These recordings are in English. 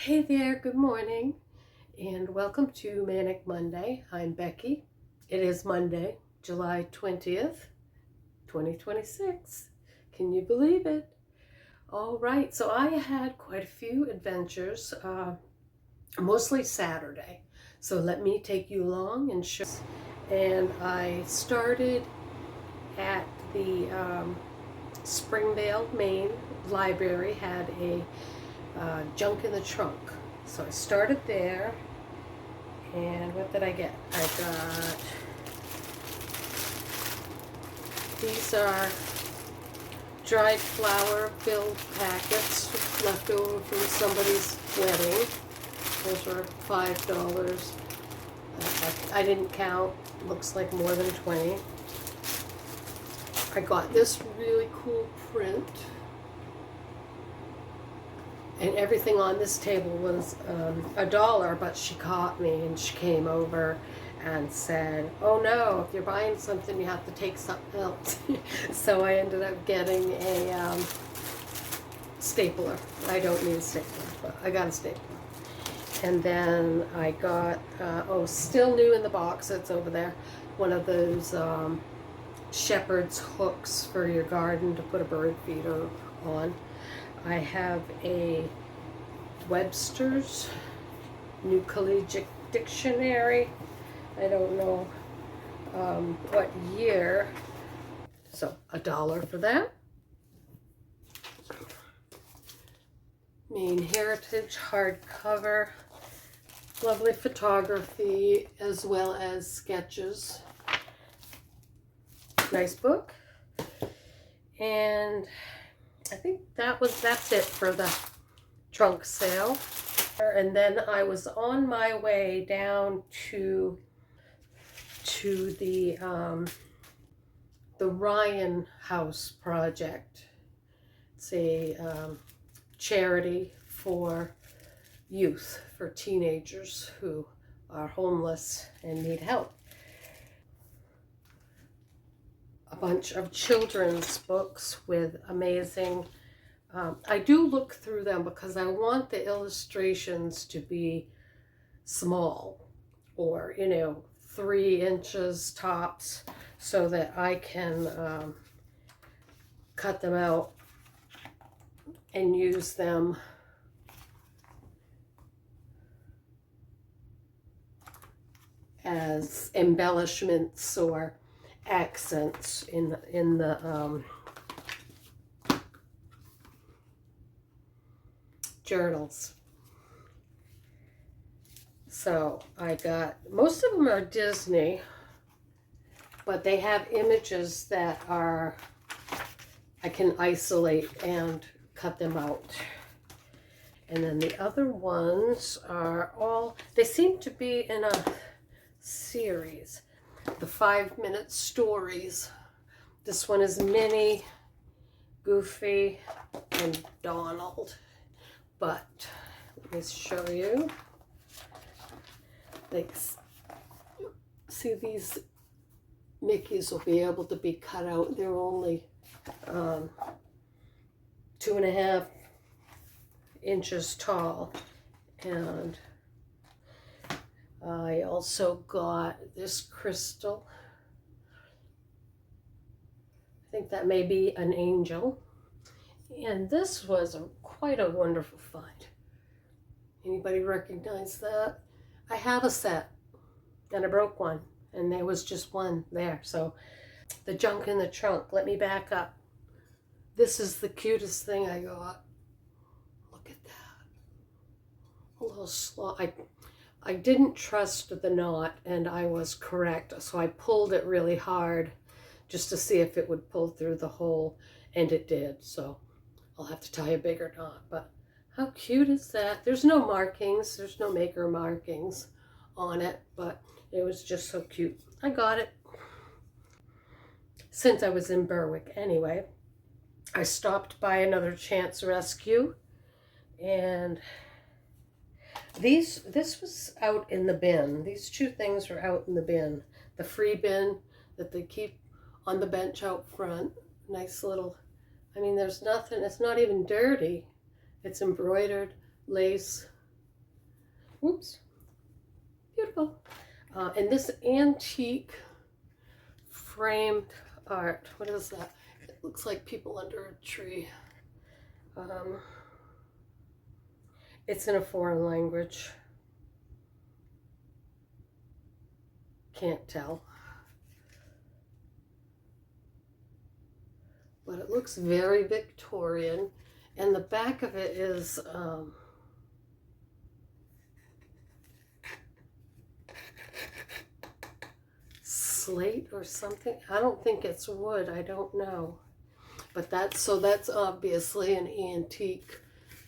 Hey there, good morning, and welcome to Manic Monday. I'm Becky. It is Monday, July 20th, 2026. Can you believe it? All right, so I had quite a few adventures, mostly Saturday. So let me take you along and show. And I started at the Springvale, Maine library, had a junk in the trunk. So I started there, and what did I get? I got, these are dried flour filled packets left over from somebody's wedding. Those were $5. I didn't count, looks like more than 20. I got this really cool print. And everything on this table was $1, but she caught me and she came over and said, "Oh no, if you're buying something, you have to take something else." So I ended up getting a stapler. I don't need a stapler, but I got a stapler. And then I got, still new in the box, it's over there, one of those shepherd's hooks for your garden to put a bird feeder on. I have a Webster's New Collegiate Dictionary. I don't know what year. So $1 for that. Maine Heritage hardcover. Lovely photography as well as sketches. Nice book. And I think that's it for the trunk sale. And then I was on my way down to the Ryan House project. It's a charity for youth, for teenagers who are homeless and need help. A bunch of children's books with amazing, I do look through them because I want the illustrations to be small, or 3 inches tops, so that I can cut them out and use them as embellishments or accents in the journals. So I got, most of them are Disney, but they have images that are, I can isolate and cut them out. And then the other ones are all, they seem to be in a series. The 5-minute stories. This one is Minnie, Goofy, and Donald. But let me show you. Like, see, these Mickeys will be able to be cut out. They're only 2.5 inches tall. And I also got this crystal. I think that may be an angel. And this was quite a wonderful find. Anybody recognize that? I have a set, and I broke one, and there was just one there. So the junk in the trunk, let me back up. This is the cutest thing I got. Look at that. A little sloth. I didn't trust the knot, and I was correct. So I pulled it really hard just to see if it would pull through the hole, and it did. So I'll have to tie a bigger knot. But how cute is that? There's no markings. There's no maker markings on it, but it was just so cute. I got it. Since I was in Berwick anyway, I stopped by another Chance Rescue, and this was out in the bin. These 2 things were out in the bin. The free bin that they keep on the bench out front. Nice little, I mean, there's nothing, it's not even dirty. It's embroidered lace Whoops. Beautiful. And this antique framed art, what is that? It looks like people under a tree. It's in a foreign language. Can't tell. But it looks very Victorian. And the back of it is slate or something. I don't think it's wood. I don't know. But that's obviously an antique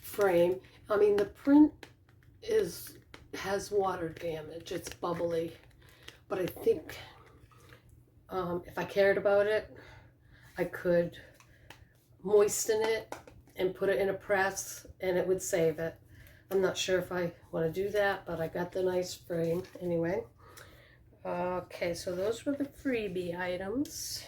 frame. I mean, the print has water damage. It's bubbly. But I think if I cared about it, I could moisten it and put it in a press and it would save it. I'm not sure if I want to do that, but I got the nice frame anyway. Okay, so those were the freebie items.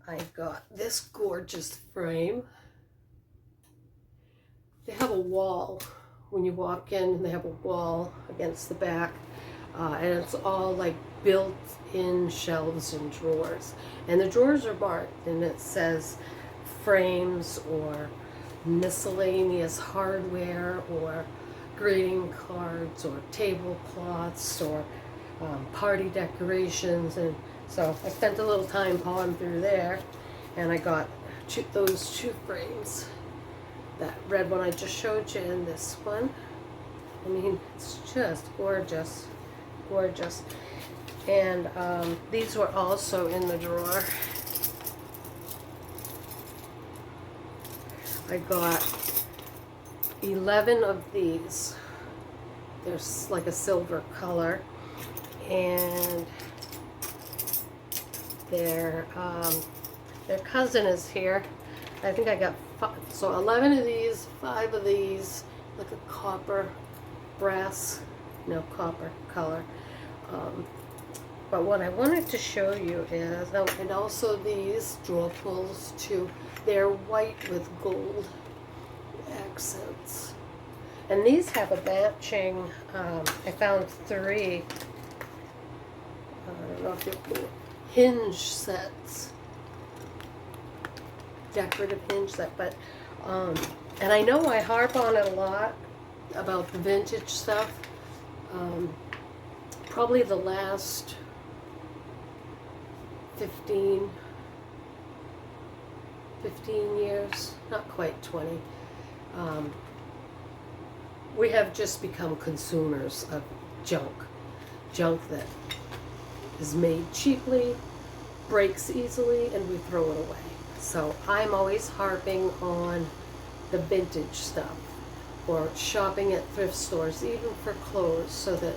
I got this gorgeous frame. They have a wall. When you walk in, they have a wall against the back. And it's all like built-in shelves and drawers. And the drawers are marked, and it says frames or miscellaneous hardware or greeting cards or tablecloths or party decorations. And so I spent a little time pawing through there, and I got those two frames. That red one I just showed you and this one. I mean, it's just gorgeous. Gorgeous. And these were also in the drawer. I got 11 of these. There's like a silver color, and their cousin is here. I think I got 5, so 11 of these, 5 of these, like a copper, brass, no, copper color. But what I wanted to show you is, and also these drawer pulls too. They're white with gold accents. And these have a matching, I found 3, I don't know if you'll, hinge sets. Decorative hinge set, but, and I know I harp on it a lot about the vintage stuff. Probably the last 15 years, not quite 20. We have just become consumers of junk that is made cheaply, breaks easily, and we throw it away. So I'm always harping on the vintage stuff, or shopping at thrift stores, even for clothes, so that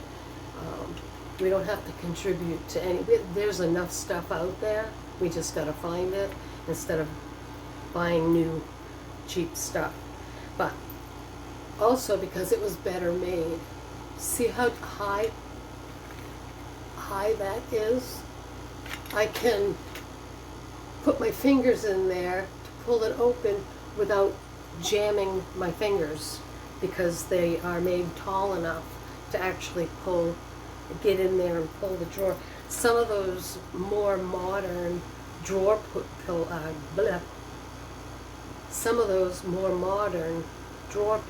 we don't have to contribute to any. There's enough stuff out there. We just got to find it instead of buying new, cheap stuff. But also because it was better made. See how high that is? I can put my fingers in there to pull it open without jamming my fingers, because they are made tall enough to actually get in there and pull the drawer. Some of those more modern drawer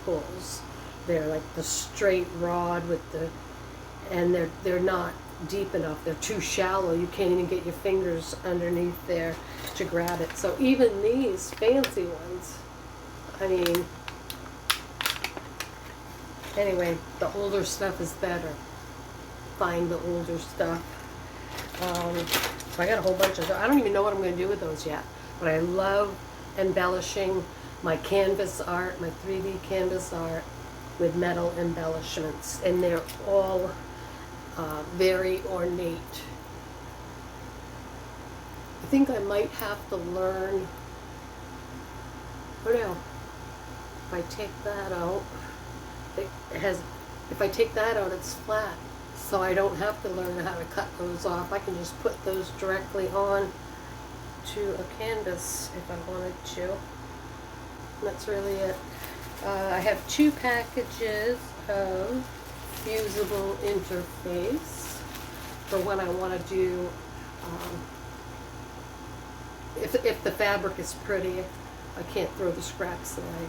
pulls, they're like the straight rod with and they're not deep enough. They're too shallow. You can't even get your fingers underneath there to grab it. So even these fancy ones, I mean, anyway, the older stuff is better. Find the older stuff. So I got a whole bunch of, I don't even know what I'm going to do with those yet, but I love embellishing my canvas art, my 3D canvas art with metal embellishments, and they're all very ornate. I think I might have to learn, oh no, if I take that out, if I take that out, it's flat. So I don't have to learn how to cut those off. I can just put those directly on to a canvas if I wanted to. That's really it. I have 2 packages of fusible interface for when I want to do, if the fabric is pretty, I can't throw the scraps away.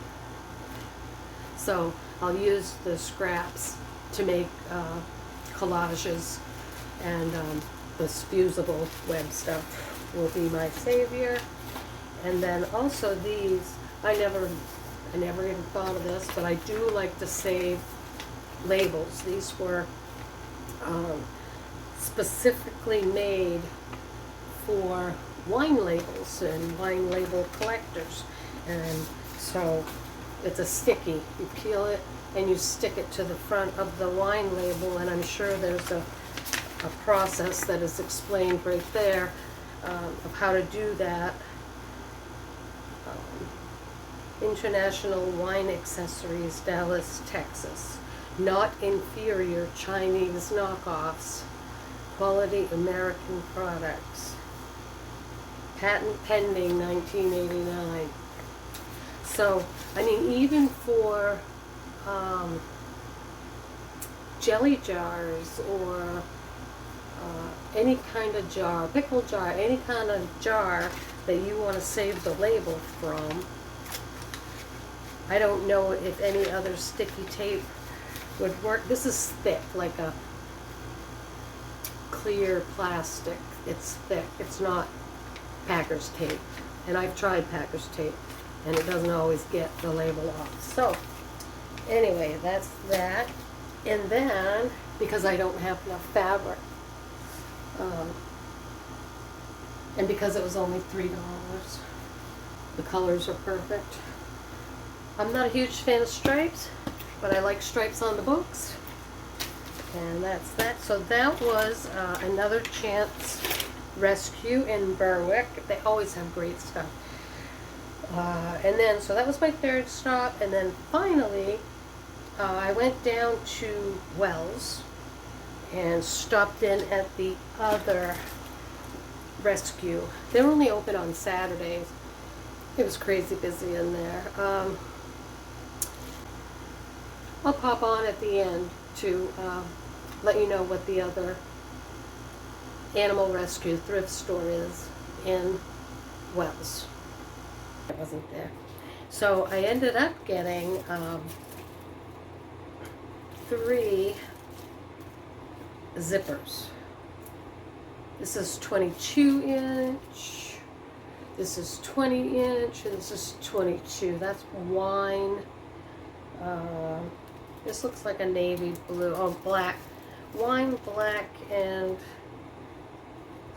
So I'll use the scraps to make collages, and this fusible web stuff will be my savior. And then also these, I never even thought of this, but I do like to save labels. These were specifically made for wine labels and wine label collectors. And so it's a sticky. You peel it and you stick it to the front of the wine label, and I'm sure there's a process that is explained right there of how to do that. International Wine Accessories, Dallas, Texas. Not inferior Chinese knockoffs. Quality American products. Patent pending 1989. So, I mean, even for jelly jars or any kind of jar, pickle jar, any kind of jar that you want to save the label from. I don't know if any other sticky tape would work. This is thick, like a clear plastic. It's thick. It's not Packers tape. And I've tried Packers tape, and it doesn't always get the label off. So, anyway, that's that. And then, because I don't have enough fabric, and because it was only $3, the colors are perfect. I'm not a huge fan of stripes, but I like stripes on the books. And that's that. So that was another chance rescue in Berwick. They always have great stuff. And then, so that was my 3rd stop. And then finally, I went down to Wells and stopped in at the other rescue. They're only open on Saturdays. It was crazy busy in there. I'll pop on at the end to let you know what the other animal rescue thrift store is in Wells. It wasn't there. So I ended up getting 3 zippers. This is 22 inch, this is 20 inch, and this is 22. That's wine. This looks like a navy blue, oh, black. Wine, black, and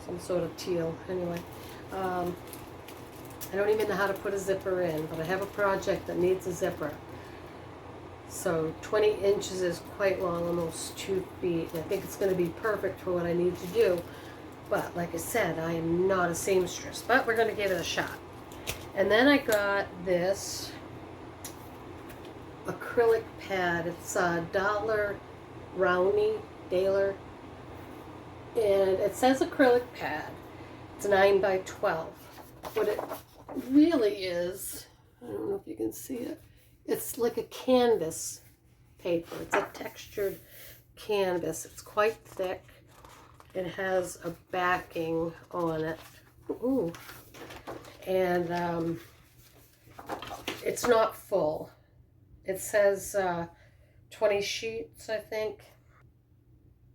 some sort of teal. Anyway, I don't even know how to put a zipper in, but I have a project that needs a zipper. So 20 inches is quite long, almost 2 feet. I think it's going to be perfect for what I need to do. But like I said, I am not a seamstress, but we're going to give it a shot. And then I got this acrylic pad. It's a $1 Daler, and it says acrylic pad. It's 9 by 12. What it really is, I don't know if you can see it, it's like a canvas paper. It's a textured canvas. It's quite thick. It has a backing on it. Ooh. And it's not full. It says 20 sheets, I think.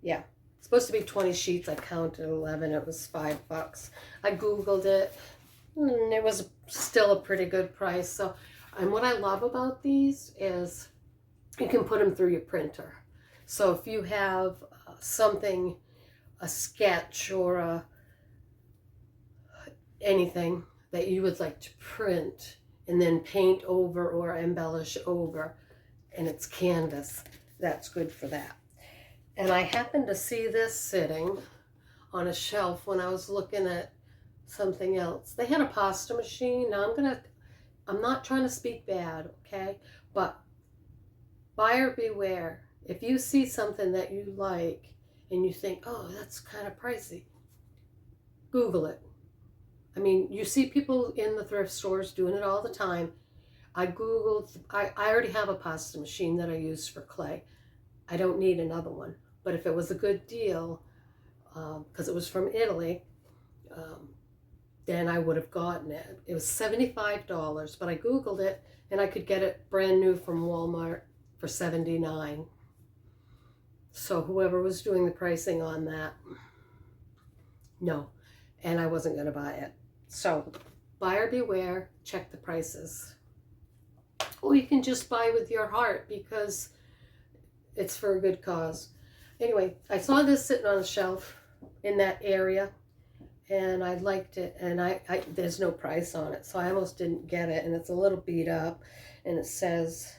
Yeah, it's supposed to be 20 sheets. I counted 11. It was $5. I Googled it, and it was still a pretty good price. So, and what I love about these is you can put them through your printer. So if you have something, a sketch or anything that you would like to print and then paint over or embellish over, and it's canvas, that's good for that. And I happened to see this sitting on a shelf when I was looking at something else. They had a pasta machine. Now I'm not trying to speak bad, okay? But buyer beware. If you see something that you like and you think, oh, that's kind of pricey, Google it. I mean, you see people in the thrift stores doing it all the time. I Googled, I already have a pasta machine that I use for clay. I don't need another one. But if it was a good deal, because it was from Italy, then I would have gotten it. It was $75, but I Googled it and I could get it brand new from Walmart for $79. So whoever was doing the pricing on that, no. And I wasn't going to buy it. So buyer beware, check the prices. Or you can just buy with your heart because it's for a good cause. Anyway, I saw this sitting on a shelf in that area and I liked it, and I there's no price on it, so I almost didn't get it, and it's a little beat up, and it says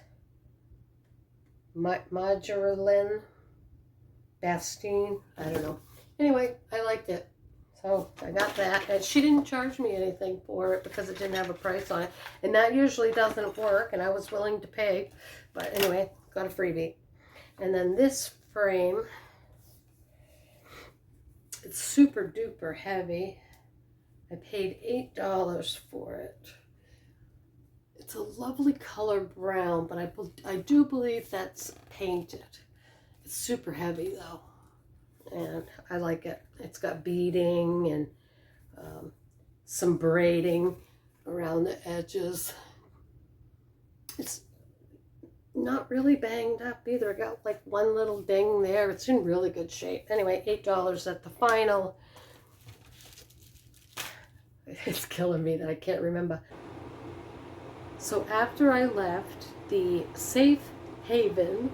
Margarine Bastine, I don't know. Anyway, I liked it, so I got that, and she didn't charge me anything for it because it didn't have a price on it, and that usually doesn't work, and I was willing to pay, but anyway, got a freebie. And then this frame, it's super duper heavy. I paid $8 for it. It's a lovely color brown, but I do believe that's painted. It's super heavy though, and I like it. It's got beading and some braiding around the edges. It's not really banged up either. I got like one little ding there. It's in really good shape. Anyway, $8 at the final. It's killing me that I can't remember. So after I left the Safe Haven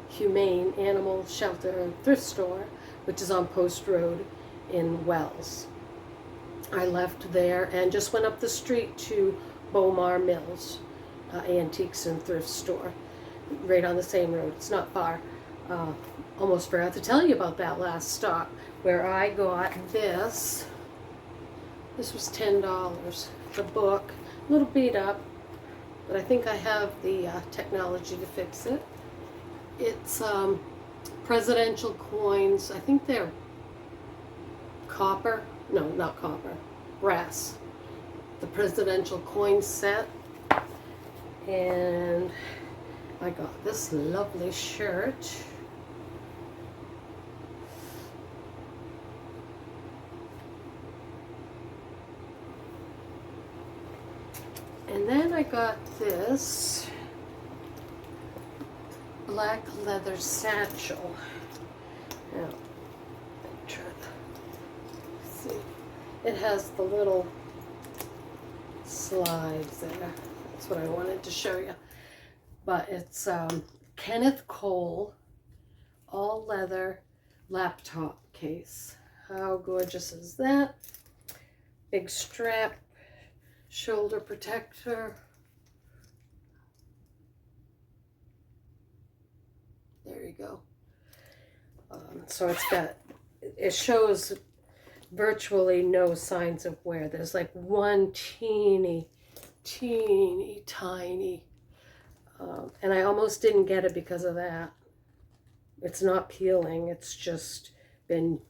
Humane Animal Shelter and Thrift Store, which is on Post Road in Wells, I left there and just went up the street to Bomar Mills Antiques and Thrift Store, right on the same road. It's not far. Almost forgot to tell you about that last stop where I got this. This was $10. The book, a little beat up, but I think I have the technology to fix it. It's presidential coins. I think they're copper. No, not copper. Brass. The presidential coin set. And I got this lovely shirt. And then I got this black leather satchel. Now, try to see. It has the little slides there. That's what I wanted to show you. But it's Kenneth Cole all leather laptop case. How gorgeous is that? Big strap, shoulder protector. There you go. So it shows virtually no signs of wear. There's like one teeny tiny, and I almost didn't get it because of that. It's not peeling, it's just been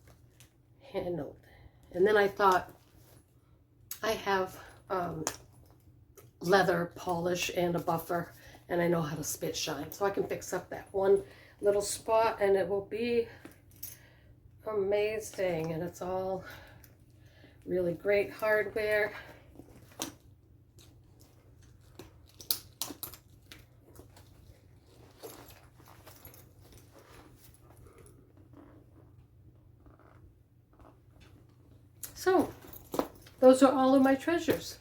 handled. And then I thought, I have leather polish and a buffer, and I know how to spit shine, so I can fix up that one little spot and it will be amazing. And it's all really great hardware. So those are all of my treasures.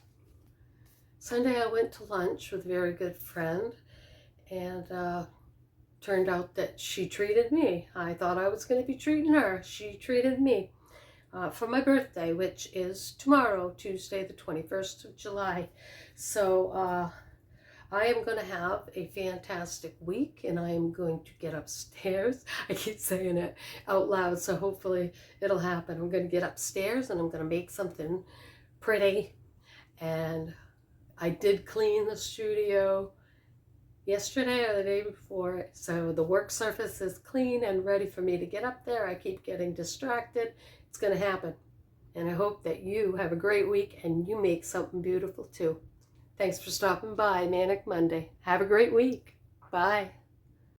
Sunday I went to lunch with a very good friend, and turned out that she treated me. I thought I was going to be treating her. She treated me for my birthday, which is tomorrow, Tuesday, the 21st of July. So I am going to have a fantastic week, and I am going to get upstairs. I keep saying it out loud, so hopefully it'll happen. I'm going to get upstairs and I'm going to make something pretty. And I did clean the studio yesterday or the day before, so the work surface is clean and ready for me to get up there. I keep getting distracted. It's going to happen. And I hope that you have a great week and you make something beautiful too. Thanks for stopping by Manic Monday. Have a great week. Bye.